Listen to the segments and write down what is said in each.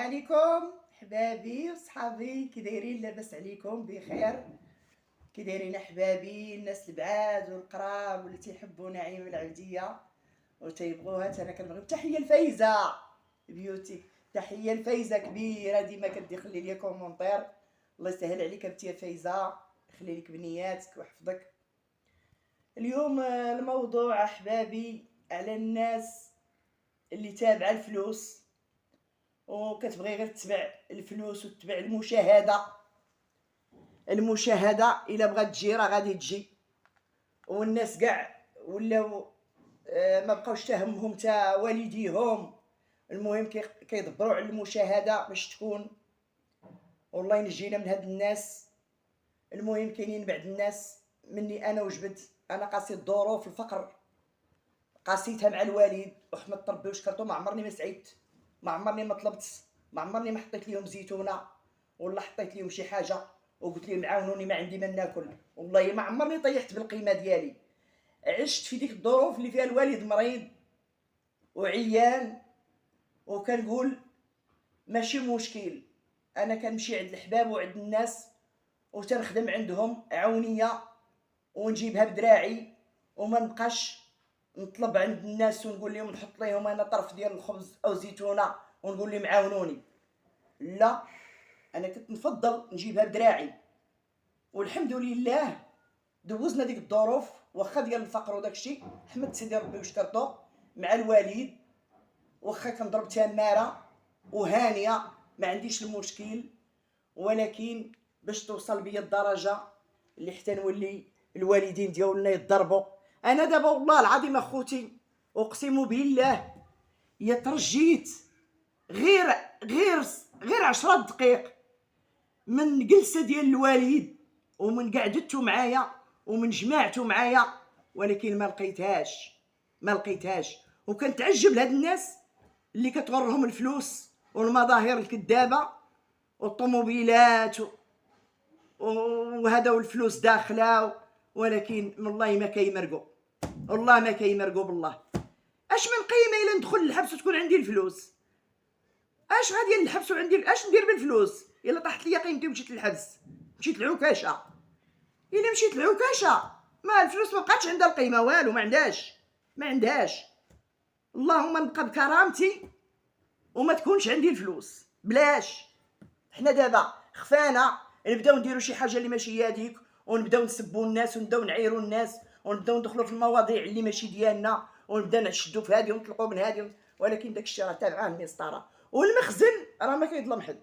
عليكم حبابي وصحابي، كي دايرين؟ لاباس عليكم؟ بخير؟ كي دايرين احبابي الناس البعاد والقراب واللي تيحبوا نعيم العبديه وتيبغوها؟ انا كنبغي. تحيه لفايزه بيوتي، تحيه لفايزه كبيره ديما كتخلي لي كومونتير. الله يسهل عليك بنتي يا فايزه، يخلي لك بنياتك ويحفظك. اليوم الموضوع احبابي على الناس اللي تابعه الفلوس وكتبغي غير تتبع الفلوس وتتبع المشاهده الا بغات تجي راه غادي تجي. والناس كاع ولاو ما بقاوش تهمهم تا والديهم، المهم كيدبروا على المشاهده باش تكون. والله ينجينا من هاد الناس. المهم كاينين بعض الناس مني انا وجبت، انا قاسيت الظروف الفقر، قاسيتها مع الوالد وحمدت ربي وشكرته. ما عمرني ما سعيت، ما عمرني ما طلبت، ما عمرني ما حطيت لهم زيتونه ولا حطيت لهم شي حاجه وقلت لهم عاونوني ما عندي ما ناكل. والله ما عمرني طيحت بالقيمه ديالي. عشت في ديك الظروف اللي فيها الوالد مريض وعيان، وكنقول ماشي مشكل، انا كنمشي عند الحباب وعند الناس وتنخدم عندهم عونيه ونجيبها بدراعي، وما نبقاش نطلب عند الناس ونقول لهم نحط لهم انا طرف ديال الخبز او زيتونه ونقول لهم عاونوني. لا، انا كنت نفضل نجيبها بدراعي. والحمد لله دوزنا ديك الظروف واخا ديال الفقر وداكشي، حمد سيدي ربي وشكرته مع الوالد. واخا كنضرب تماره وهانيه ما عنديش المشكل، ولكن باش توصل بيا الدرجه اللي حتى نولي الوالدين ديالنا يضربوا. انا دابا والله العظيم اخوتي اقسم بالله يا ترجيت غير غير غير 10 دقائق من جلسه ديال الوالد ومن قعدته معايا ومن جماعته معايا، ولكن ما لقيتهاش. وكنتعجب لهاد الناس اللي كتغرهم الفلوس والمظاهر الكذابه والطوموبيلات وهذا والفلوس داخله، ولكن والله ما كيمرقوا، والله ما كيمرقوا بالله. اش من قيمه الا ندخل للحبس وتكون عندي الفلوس؟ اش غادي نحبس وعندي اش ندير بالفلوس؟ الا طاحت ليا قيمتي ومشيت للحبس، مشيت للعكاشه. الا مشيت للعكاشه ما الفلوس ما بقاتش عندها القيمه، والو ما عندهاش. اللهم نبقى بكرامتي وما تكونش عندي الفلوس بلاش. حنا دابا خفانا نبداو نديرو شي حاجه اللي ماشي هذيك، ونبداو نسبوا الناس ونبداو نعيروا الناس ونبداو ندخلوا في المواضيع اللي ماشي ديالنا ونبدا نشدوا في هذه ونطلقوا من هذه. ولكن داك الشيء راه تابعه المسطره. والمخزن راه ما كيظلم حد،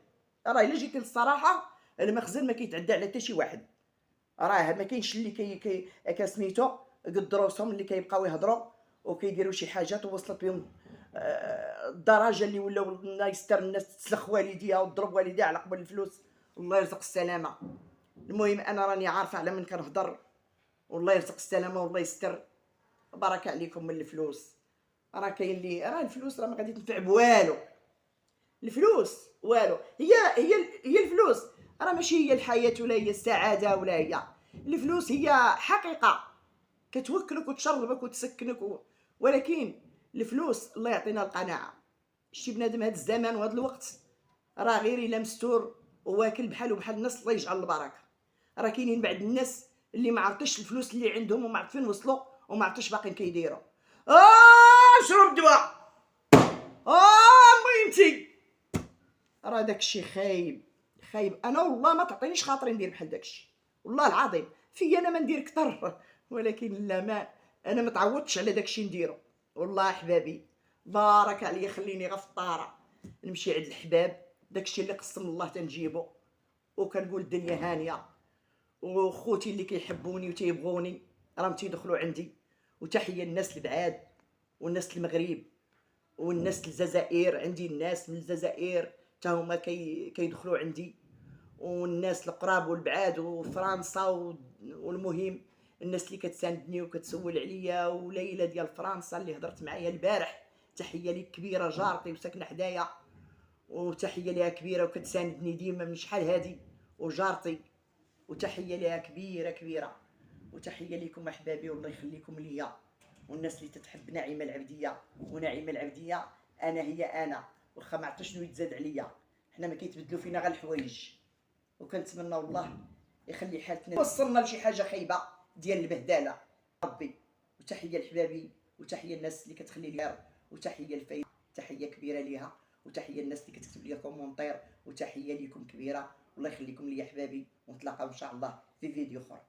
راه الا جيتي للصراحه المخزن ما كيتعدى على حتى شي واحد. راه ما كاينش اللي كسميتو قد راسهم اللي كيبقاو يهضروا وكيديروا شي حاجات ووصلت بهم الدرجه اللي ولاو الله يستر الناس تسلخ والديها وتضرب والديها على قبل الفلوس. الله يرزق السلامه. المهم انا راني عارفه على من كنهضر، والله يرزق السلامه والله يستر. بركه عليكم من الفلوس. راه كاين اللي راه الفلوس راه ما غادي تنفع بوالو. الفلوس والو، هي الفلوس راه ماشي هي الحياه ولا هي السعاده ولا هي. الفلوس هي حقيقه كتوكلك وتشربك وتسكنك ولكن الفلوس الله يعطينا القناعه. شتي بنادم هذا الزمان وهذا الوقت راه غير الا مستور وواكل بحال الناس، الله يجعل البركه. راه كاينين بعض الناس اللي ما عرفتش الفلوس اللي عندهم وما عرفت فين وصلوا وما عرفتش باقيين كيديروا. شرب الدواء مهمتي. راه داكشي خايب. انا والله ما تعطينيش خاطري ندير بحال داكشي، والله العظيم في انا ما ندير كثر، ولكن لا، ما انا ما تعودتش على داكشي نديرو. والله احبابي بارك عليا خليني غير في الطاره نمشي عند الحباب، داكشي اللي قسم الله تنجيبو وكنقول الدنيا هانيه. وخوتي اللي كيحبوني وتيبغوني راهم تيدخلوا عندي. وتحيه الناس البعاد والناس المغرب والناس الجزائر، عندي الناس من الجزائر حتى هما كيدخلوا عندي، والناس القراب والبعاد وفرنسا والمهم الناس اللي كتساندني وكتسول عليا. وليلى ديال فرنسا اللي هضرت معايا البارح، تحيه ليك كبيره، جارتي وساكنه حدايا، وتحيه ليها كبيره وكتساندني ديما من شحال هادي وجارتي، وتحيه ليها كبيره. وتحيه ليكم احبابي والله يخليكم ليا. والناس اللي تتحب نعيمه العبديه، ونعيمه العبديه انا هي انا، واخا ما عرفتش شنو يتزاد عليا. حنا ما كيتبدلوا فينا غير الحوايج، وكنتمنى والله يخلي حالتنا وصلنا لشي حاجه خايبه ديال البهدله ربي. وتحيه لحبابي، وتحيه الناس اللي كتخلي لي، وتحيه لفايد، تحيه كبيره ليها، وتحيه الناس اللي كتكتب لي كومونتير، وتحيه ليكم كبيره. الله يخليكم ليا حبابي، ونتلاقاو ان شاء الله في فيديو اخر.